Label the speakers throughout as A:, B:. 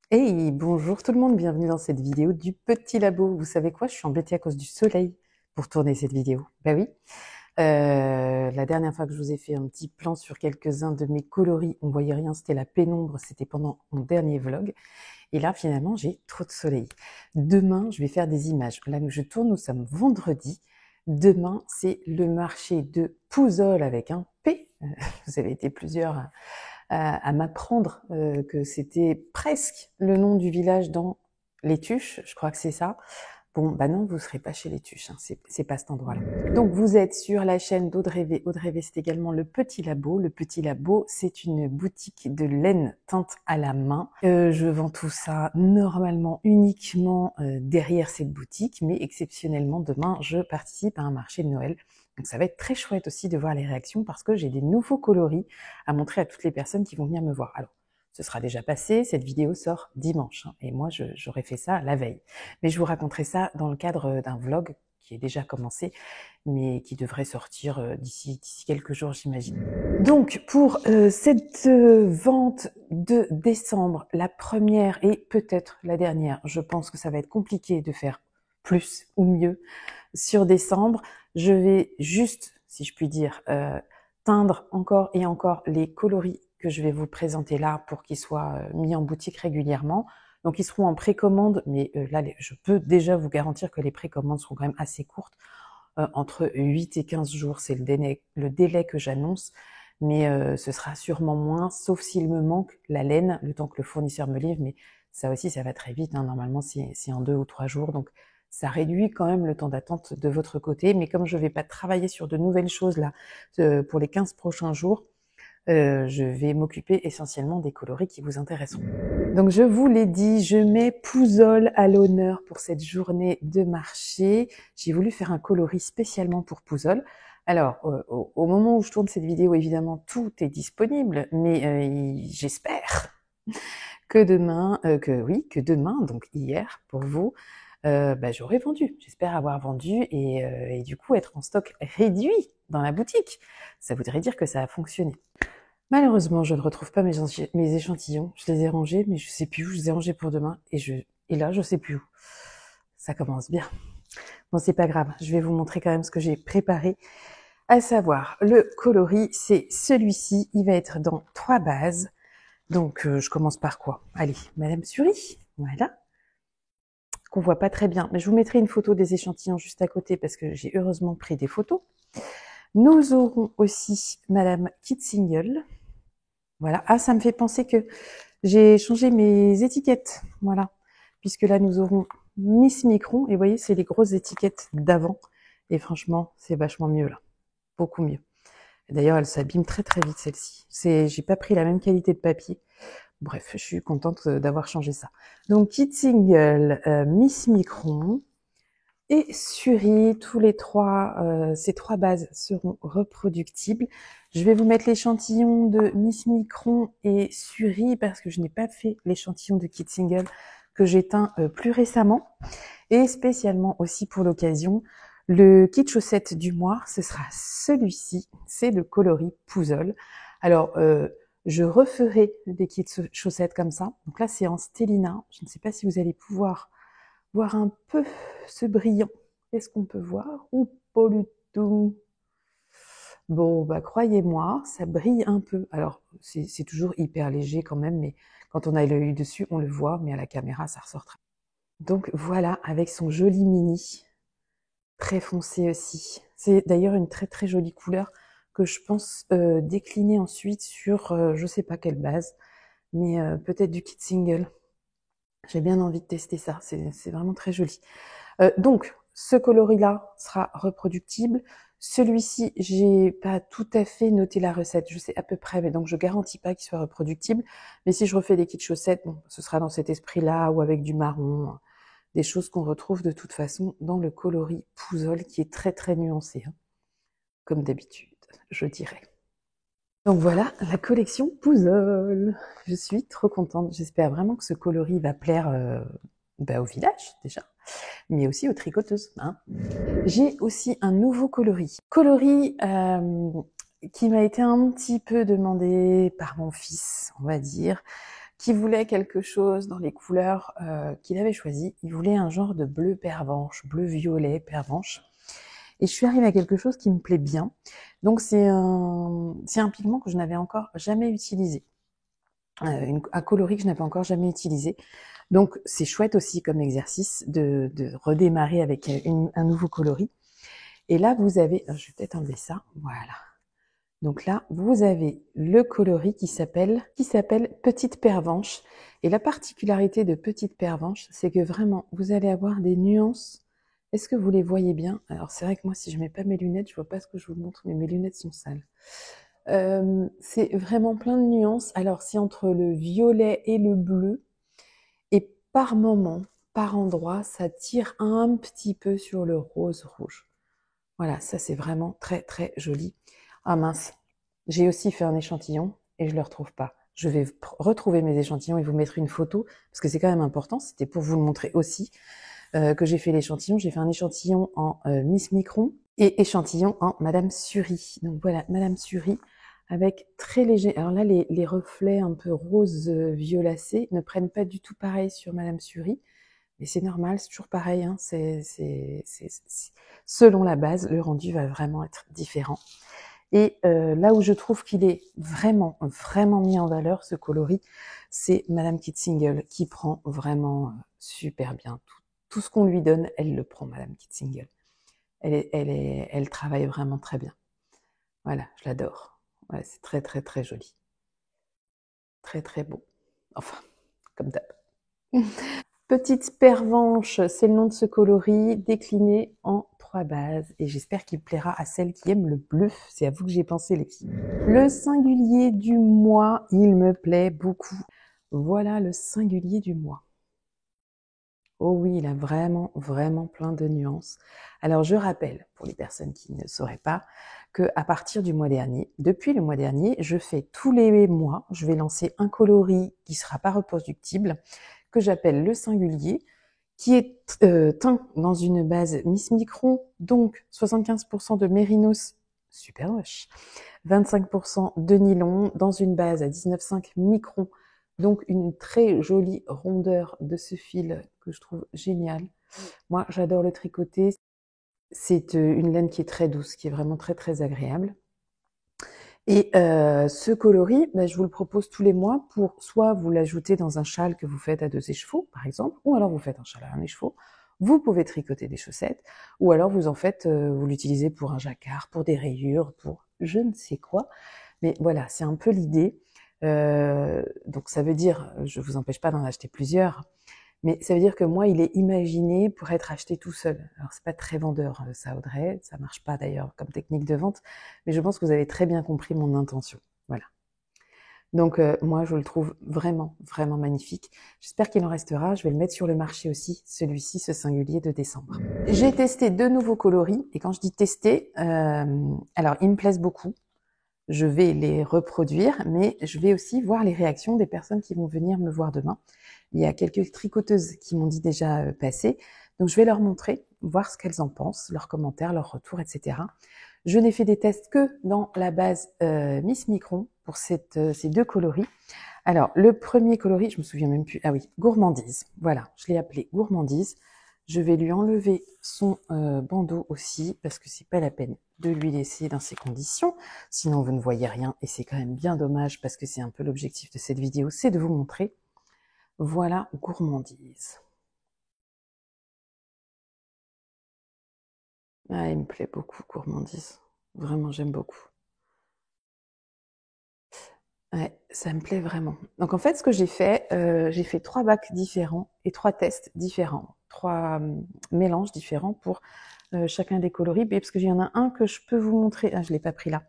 A: Hey, bonjour tout le monde, bienvenue dans cette vidéo du petit labo. Vous savez quoi, je suis embêtée à cause du soleil pour tourner cette vidéo. Ben oui, la dernière fois que je vous ai fait un petit plan sur quelques-uns de mes coloris, on voyait rien, c'était la pénombre, c'était pendant mon dernier vlog. Et là, finalement, j'ai trop de soleil. Demain, je vais faire des images. Là où je tourne, nous sommes vendredi. Demain, c'est le marché de Pouzol avec un P. Vous avez été plusieurs à m'apprendre que c'était presque le nom du village dans les Tuches, je crois que c'est ça. Bon, bah non, vous serez pas chez les Tuches, hein, c'est pas cet endroit-là. Donc vous êtes sur la chaîne d'Audrey V. Audrey V, c'est également le Petit Labo. Le Petit Labo, c'est une boutique de laine teinte à la main. Je vends tout ça normalement uniquement derrière cette boutique, mais exceptionnellement demain, je participe à un marché de Noël. Donc ça va être très chouette aussi de voir les réactions parce que j'ai des nouveaux coloris à montrer à toutes les personnes qui vont venir me voir. Alors, ce sera déjà passé, cette vidéo sort dimanche, hein, et moi j'aurais fait ça la veille. Mais je vous raconterai ça dans le cadre d'un vlog qui est déjà commencé, mais qui devrait sortir d'ici quelques jours, j'imagine. Donc, pour cette vente de décembre, la première et peut-être la dernière, je pense que ça va être compliqué de faire plus ou mieux sur décembre. Je vais juste, si je puis dire, teindre encore et encore les coloris que je vais vous présenter là pour qu'ils soient mis en boutique régulièrement. Donc ils seront en précommande, mais là je peux déjà vous garantir que les précommandes seront quand même assez courtes. Entre 8 et 15 jours, c'est le délai que j'annonce, mais ce sera sûrement moins, sauf s'il me manque la laine, le temps que le fournisseur me livre, mais ça aussi ça va très vite, hein. Normalement c'est en 2 ou 3 jours, donc ça réduit quand même le temps d'attente de votre côté, mais comme je ne vais pas travailler sur de nouvelles choses là pour les 15 prochains jours, je vais m'occuper essentiellement des coloris qui vous intéresseront. Donc je vous l'ai dit, je mets Pouzol à l'honneur pour cette journée de marché. J'ai voulu faire un coloris spécialement pour Pouzol. Alors, au moment où je tourne cette vidéo, évidemment, tout est disponible, mais j'espère que demain, donc hier pour vous, bah, j'aurai vendu. J'espère avoir vendu et du coup être en stock réduit dans la boutique. Ça voudrait dire que ça a fonctionné. Malheureusement, je ne retrouve pas mes échantillons. Je les ai rangés, mais je sais plus où. Je les ai rangés pour demain et là, je sais plus où. Ça commence bien. Bon, c'est pas grave. Je vais vous montrer quand même ce que j'ai préparé. À savoir, le coloris, c'est celui-ci. Il va être dans 3 bases. Donc, je commence par quoi? Allez, Madame Curie. Voilà. Qu'on voit pas très bien. Mais je vous mettrai une photo des échantillons juste à côté parce que j'ai heureusement pris des photos. Nous aurons aussi Madame Kitsingle. Voilà. Ah, ça me fait penser que j'ai changé mes étiquettes. Voilà. Puisque là, nous aurons Miss Micron. Et vous voyez, c'est les grosses étiquettes d'avant. Et franchement, c'est vachement mieux là. Beaucoup mieux. D'ailleurs, elle s'abîme très très vite celle-ci. J'ai pas pris la même qualité de papier. Bref, je suis contente d'avoir changé ça. Donc, Kit Single, Miss Micron et Suri, tous les trois, ces 3 bases seront reproductibles. Je vais vous mettre l'échantillon de Miss Micron et Suri parce que je n'ai pas fait l'échantillon de Kit Single que j'ai teint plus récemment. Et spécialement aussi pour l'occasion, le kit chaussette du mois, ce sera celui-ci, c'est le coloris Pouzol. Alors, je referai des kits chaussettes comme ça. Donc là, c'est en Stélina. Je ne sais pas si vous allez pouvoir voir un peu ce brillant. Est-ce qu'on peut voir ou pas du tout? Bon, bah croyez-moi, ça brille un peu. Alors, c'est toujours hyper léger quand même, mais quand on a l'œil dessus, on le voit, mais à la caméra, ça ressort très. Donc voilà, avec son joli mini, très foncé aussi. C'est d'ailleurs une très très jolie couleur que je pense décliner ensuite sur je sais pas quelle base, mais peut-être du kit single. J'ai bien envie de tester ça, c'est vraiment très joli. Donc, ce coloris-là sera reproductible. Celui-ci, j'ai pas tout à fait noté la recette, je sais à peu près, mais donc je garantis pas qu'il soit reproductible. Mais si je refais des kits chaussettes, bon, ce sera dans cet esprit-là ou avec du marron, des choses qu'on retrouve de toute façon dans le coloris Pouzol qui est très très nuancé, hein, comme d'habitude, je dirais. Donc voilà, la collection Pouzol. Je suis trop contente. J'espère vraiment que ce coloris va plaire au village déjà, mais aussi aux tricoteuses, hein. J'ai aussi un nouveau coloris. Coloris qui m'a été un petit peu demandé par mon fils, on va dire, qui voulait quelque chose dans les couleurs qu'il avait choisies. Il voulait un genre de bleu pervenche, bleu-violet pervenche. Et je suis arrivée à quelque chose qui me plaît bien. Donc c'est un pigment que je n'avais encore jamais utilisé. Un coloris que je n'avais encore jamais utilisé. Donc c'est chouette aussi comme exercice de redémarrer avec un nouveau coloris. Et là vous avez, je vais peut-être enlever ça, voilà. Donc là vous avez le coloris qui s'appelle Petite Pervenche. Et la particularité de Petite Pervenche, c'est que vraiment vous allez avoir des nuances. Est-ce que vous les voyez bien? Alors c'est vrai que moi si je mets pas mes lunettes, je vois pas ce que je vous montre, mais mes lunettes sont sales. C'est vraiment plein de nuances. Alors c'est entre le violet et le bleu. Et par moment, par endroit, ça tire un petit peu sur le rose rouge. Voilà, ça c'est vraiment très très joli. Ah mince, j'ai aussi fait un échantillon et je le retrouve pas. Je vais retrouver mes échantillons et vous mettre une photo parce que c'est quand même important. C'était pour vous le montrer aussi que j'ai fait l'échantillon. J'ai fait un échantillon en Miss Micron et échantillon en Madame Suri. Donc voilà, Madame Suri avec très léger. Alors là, les reflets un peu rose violacé ne prennent pas du tout pareil sur Madame Suri. Mais c'est normal, c'est toujours pareil. Hein, selon la base, le rendu va vraiment être différent. Et là où je trouve qu'il est vraiment, vraiment mis en valeur, ce coloris, c'est Madame Kitsingle qui prend vraiment super bien tout ce qu'on lui donne, elle le prend, Madame Kitsingle. Elle travaille vraiment très bien. Voilà, je l'adore. Ouais, c'est très, très, très joli. Très, très beau. Enfin, comme d'hab. Petite Pervenche, c'est le nom de ce coloris, décliné en 3 bases. Et j'espère qu'il plaira à celles qui aiment le bleu. C'est à vous que j'ai pensé, les filles. Le singulier du mois, il me plaît beaucoup. Voilà le singulier du mois. Oh oui, il a vraiment, vraiment plein de nuances. Alors, je rappelle, pour les personnes qui ne sauraient pas, que à partir du mois dernier, depuis le mois dernier, je fais tous les mois, je vais lancer un coloris qui sera pas reproductible, que j'appelle le singulier, qui est teint dans une base Miss Micron, donc 75% de mérinos, super moche, 25% de nylon, dans une base à 19,5 microns, donc une très jolie rondeur de ce fil que je trouve génial. Moi, j'adore le tricoter. C'est une laine qui est très douce, qui est vraiment très très agréable. Et ce coloris, je vous le propose tous les mois pour soit vous l'ajouter dans un châle que vous faites à 2 écheveaux, par exemple, ou alors vous faites un châle à 1 écheveau. Vous pouvez tricoter des chaussettes, ou alors vous en faites, vous l'utilisez pour un jacquard, pour des rayures, pour je ne sais quoi. Mais voilà, c'est un peu l'idée. Donc ça veut dire, je vous empêche pas d'en acheter plusieurs, mais ça veut dire que moi, il est imaginé pour être acheté tout seul. Alors c'est pas très vendeur ça, Audrey, ça marche pas d'ailleurs comme technique de vente, mais je pense que vous avez très bien compris mon intention. Voilà. Donc moi, je le trouve vraiment, vraiment magnifique. J'espère qu'il en restera. Je vais le mettre sur le marché aussi, celui-ci, ce singulier de décembre. J'ai testé 2 nouveaux coloris, et quand je dis tester, alors ils me plaisent beaucoup. Je vais les reproduire, mais je vais aussi voir les réactions des personnes qui vont venir me voir demain. Il y a quelques tricoteuses qui m'ont dit déjà passer, donc je vais leur montrer, voir ce qu'elles en pensent, leurs commentaires, leurs retours, etc. Je n'ai fait des tests que dans la base Miss Micron pour ces 2 coloris. Alors, le premier coloris, je me souviens même plus, ah oui, Gourmandise. Voilà, je l'ai appelé Gourmandise. Je vais lui enlever son bandeau aussi, parce que c'est pas la peine de lui laisser dans ces conditions, sinon vous ne voyez rien, et c'est quand même bien dommage, parce que c'est un peu l'objectif de cette vidéo, c'est de vous montrer. Voilà, Gourmandise. Ah, il me plaît beaucoup, Gourmandise. Vraiment, j'aime beaucoup. Ouais, ça me plaît vraiment. Donc en fait, ce que j'ai fait 3 bacs différents et 3 tests différents, 3 mélanges différents pour chacun des coloris, parce qu'il y en a un que je peux vous montrer, ah je l'ai pas pris là,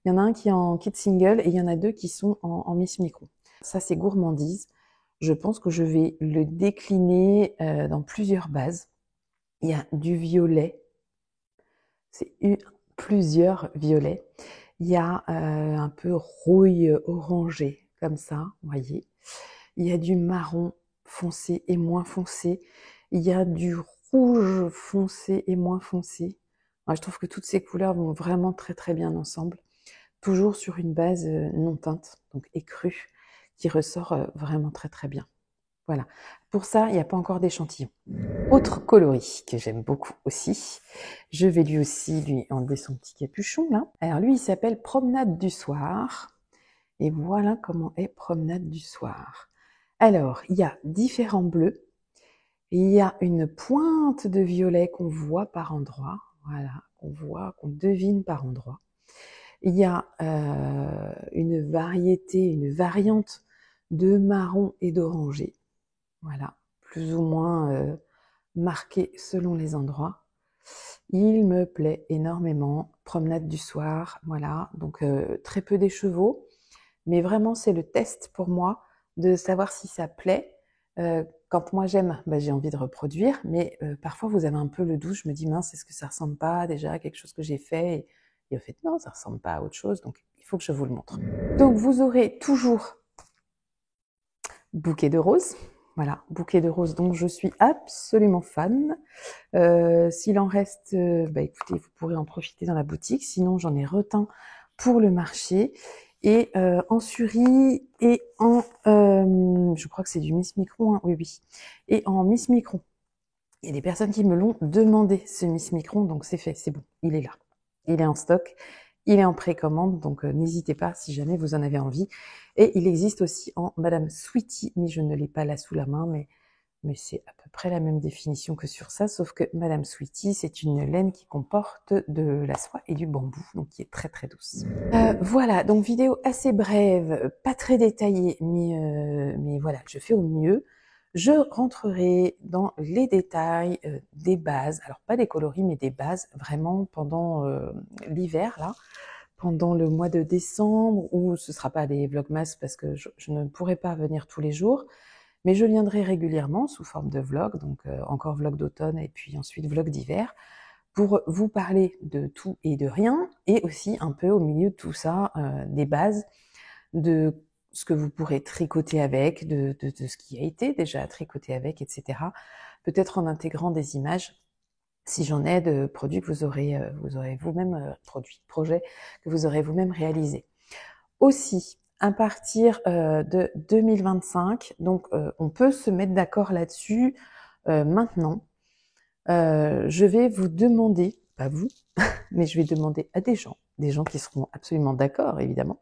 A: il y en a un qui est en kit single et il y en a 2 qui sont en Miss Micron. Ça c'est Gourmandise, je pense que je vais le décliner dans plusieurs bases. Il y a du violet, c'est plusieurs violets. Il y a un peu rouille orangé, comme ça, vous voyez. Il y a du marron foncé et moins foncé. Il y a du rouge foncé et moins foncé. Moi, je trouve que toutes ces couleurs vont vraiment très très bien ensemble. Toujours sur une base non teinte, donc écrue, qui ressort vraiment très très bien. Voilà. Pour ça, il n'y a pas encore d'échantillon. Autre coloris que j'aime beaucoup aussi. Je vais lui aussi lui enlever son petit capuchon là. Alors lui, il s'appelle Promenade du soir. Et voilà comment est Promenade du soir. Alors, il y a différents bleus. Il y a une pointe de violet qu'on voit par endroits. Voilà, qu'on devine par endroits. Il y a une variante de marron et d'oranger. Voilà, plus ou moins marqué selon les endroits. Il me plaît énormément. Promenade du soir, voilà. Donc très peu d'écheveaux, mais vraiment c'est le test pour moi de savoir si ça plaît. Quand moi j'aime, bah, j'ai envie de reproduire, mais parfois vous avez un peu le doute. Je me dis mince, est-ce que ça ressemble pas déjà à quelque chose que j'ai fait? Et en fait non, ça ressemble pas à autre chose. Donc il faut que je vous le montre. Donc vous aurez toujours bouquet de roses. Voilà, bouquet de roses dont je suis absolument fan. S'il en reste, bah écoutez, vous pourrez en profiter dans la boutique. Sinon, j'en ai reteint pour le marché. Et en Suri et en, je crois que c'est du Miss Micron, hein, oui, oui. Et en Miss Micron. Il y a des personnes qui me l'ont demandé, ce Miss Micron, donc c'est fait, c'est bon, il est là. Il est en stock, il est en précommande, donc n'hésitez pas si jamais vous en avez envie. Et il existe aussi en Madame Sweetie, mais je ne l'ai pas là sous la main, mais c'est à peu près la même définition que sur ça, sauf que Madame Sweetie, c'est une laine qui comporte de la soie et du bambou, donc qui est très très douce. Voilà, donc vidéo assez brève, pas très détaillée, mais voilà, je fais au mieux. Je rentrerai dans les détails des bases, alors pas des coloris, mais des bases, vraiment pendant l'hiver, là, pendant le mois de décembre, où ce sera pas des vlogmas parce que je ne pourrai pas venir tous les jours, mais je viendrai régulièrement sous forme de vlog, donc encore vlog d'automne et puis ensuite vlog d'hiver, pour vous parler de tout et de rien, et aussi un peu au milieu de tout ça, des bases, de ce que vous pourrez tricoter avec, de ce qui a été déjà tricoté avec, etc. Peut-être en intégrant des images, si j'en ai, de produits que vous aurez vous-même, projets que vous aurez vous-même réalisés. Aussi, à partir de 2025, donc on peut se mettre d'accord là-dessus maintenant. Je vais vous demander, pas vous, mais je vais demander à des gens qui seront absolument d'accord évidemment,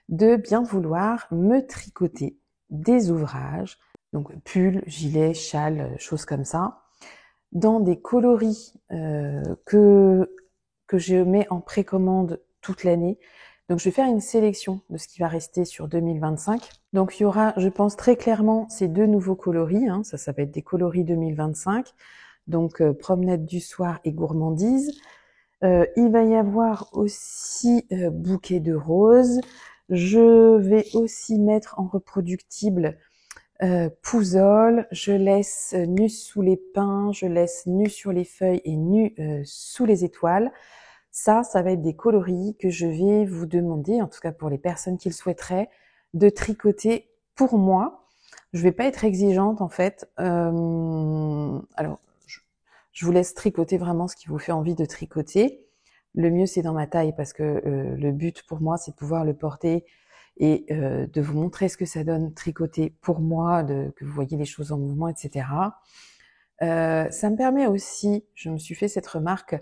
A: de bien vouloir me tricoter des ouvrages, donc pulls, gilets, châles, choses comme ça, dans des coloris que je mets en précommande toute l'année. Donc je vais faire une sélection de ce qui va rester sur 2025. Donc il y aura, je pense très clairement, ces deux nouveaux coloris, hein, ça va être des coloris 2025, donc promenade du soir et gourmandise. Il va y avoir aussi bouquet de roses. Je vais aussi mettre en reproductible Pouzole, je laisse nu sous les pins, je laisse nu sur les feuilles et nu sous les étoiles. Ça va être des coloris que je vais vous demander, en tout cas pour les personnes qui le souhaiteraient, de tricoter pour moi. Je vais pas être exigeante en fait. Alors, je vous laisse tricoter vraiment ce qui vous fait envie de tricoter. Le mieux c'est dans ma taille parce que le but pour moi c'est de pouvoir le porter et de vous montrer ce que ça donne tricoter pour moi, que vous voyez les choses en mouvement, etc. Ça me permet aussi, je me suis fait cette remarque,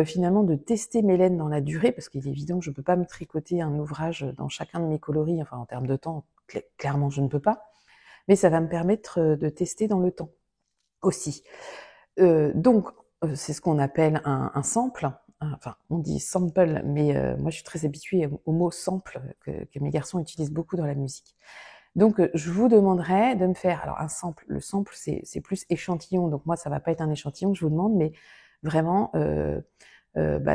A: finalement de tester mes laines dans la durée, parce qu'il est évident que je ne peux pas me tricoter un ouvrage dans chacun de mes coloris, enfin en termes de temps, clairement je ne peux pas, mais ça va me permettre de tester dans le temps aussi. Donc, c'est ce qu'on appelle un sample. Enfin, on dit sample, mais moi je suis très habituée au mot sample que mes garçons utilisent beaucoup dans la musique. Donc, je vous demanderai de me faire, alors un sample, le sample c'est plus échantillon, donc moi ça va pas être un échantillon que je vous demande, mais vraiment bah,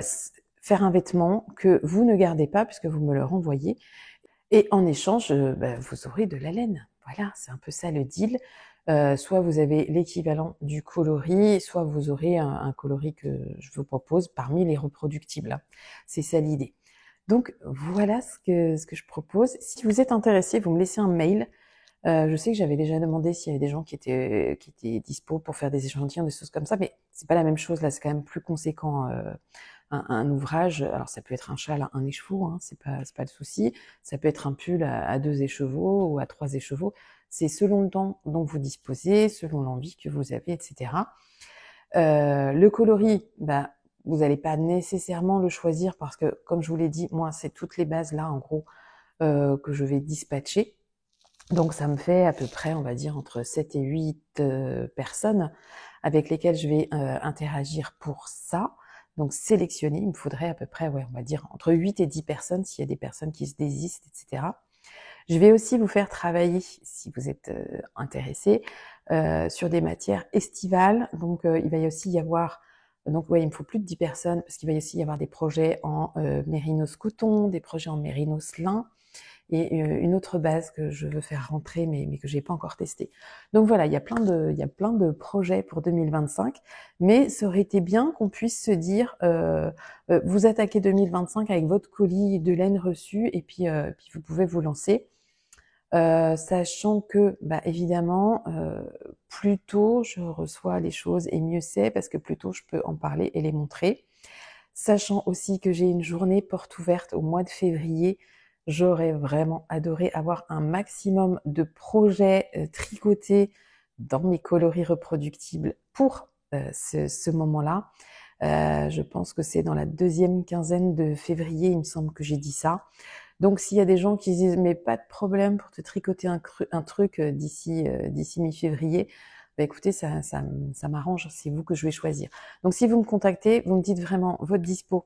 A: faire un vêtement que vous ne gardez pas puisque vous me le renvoyez, et en échange, bah, vous aurez de la laine. Voilà, c'est un peu ça le deal. Soit vous avez l'équivalent du coloris, soit vous aurez un coloris que je vous propose parmi les reproductibles. C'est ça l'idée. Donc voilà ce que je propose. Si vous êtes intéressé, vous me laissez un mail. Je sais que j'avais déjà demandé s'il y avait des gens qui étaient dispo pour faire des échantillons, des choses comme ça, mais c'est pas la même chose. Là, c'est quand même plus conséquent un ouvrage. Alors ça peut être un châle, un écheveau, hein, c'est pas le souci. Ça peut être un pull à 2 écheveaux ou à 3 écheveaux. C'est selon le temps dont vous disposez, selon l'envie que vous avez, etc. Le coloris, bah, vous n'allez pas nécessairement le choisir parce que, comme je vous l'ai dit, moi, c'est toutes les bases là, en gros, que je vais dispatcher. Donc ça me fait à peu près, on va dire, entre 7 et 8 personnes avec lesquelles je vais interagir pour ça. Donc sélectionner, il me faudrait à peu près, ouais, on va dire, entre 8 et 10 personnes s'il y a des personnes qui se désistent, etc. Je vais aussi vous faire travailler, si vous êtes intéressé, sur des matières estivales. Donc il va aussi y avoir, donc ouais, il me faut plus de 10 personnes parce qu'il va aussi y avoir des projets en mérinos coton, des projets en mérinos lin, et une autre base que je veux faire rentrer mais que j'ai pas encore testé. Donc voilà, il y a plein de projets pour 2025, mais ça aurait été bien qu'on puisse se dire vous attaquez 2025 avec votre colis de laine reçu et puis vous pouvez vous lancer. Sachant que, bah, évidemment, plus tôt je reçois les choses et mieux c'est parce que plus tôt je peux en parler et les montrer. Sachant aussi que j'ai une journée porte ouverte au mois de février, j'aurais vraiment adoré avoir un maximum de projets tricotés dans mes coloris reproductibles pour ce moment-là. Je pense que c'est dans la deuxième quinzaine de février, il me semble que j'ai dit ça. Donc s'il y a des gens qui disent mais pas de problème pour te tricoter un truc d'ici mi-février, bah écoutez, ça m'arrange, c'est vous que je vais choisir. Donc si vous me contactez, vous me dites vraiment votre dispo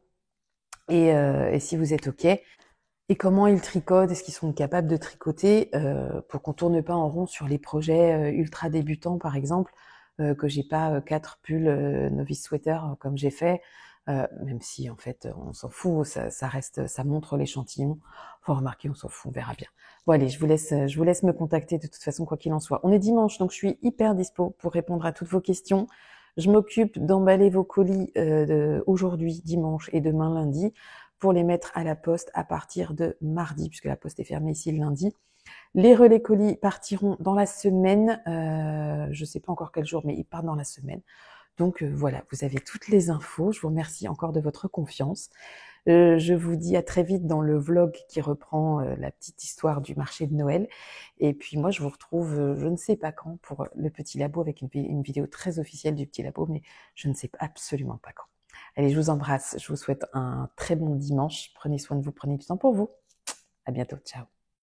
A: et si vous êtes OK et comment ils tricotent, est-ce qu'ils sont capables de tricoter pour qu'on tourne pas en rond sur les projets ultra débutants par exemple, que j'ai pas 4 pulls novice sweater comme j'ai fait. Même si en fait on s'en fout, ça reste, ça montre l'échantillon. Faut remarquer, on s'en fout, on verra bien. Bon allez, je vous laisse me contacter de toute façon quoi qu'il en soit. On est dimanche, donc je suis hyper dispo pour répondre à toutes vos questions. Je m'occupe d'emballer vos colis aujourd'hui dimanche et demain lundi pour les mettre à la poste à partir de mardi, puisque la poste est fermée ici le lundi. Les relais colis partiront dans la semaine, je sais pas encore quel jour, mais ils partent dans la semaine. Donc voilà, vous avez toutes les infos. Je vous remercie encore de votre confiance. Je vous dis à très vite dans le vlog qui reprend la petite histoire du marché de Noël. Et puis moi, je vous retrouve je ne sais pas quand pour le petit labo avec une vidéo très officielle du petit labo, mais je ne sais absolument pas quand. Allez, je vous embrasse. Je vous souhaite un très bon dimanche. Prenez soin de vous, prenez du temps pour vous. À bientôt. Ciao.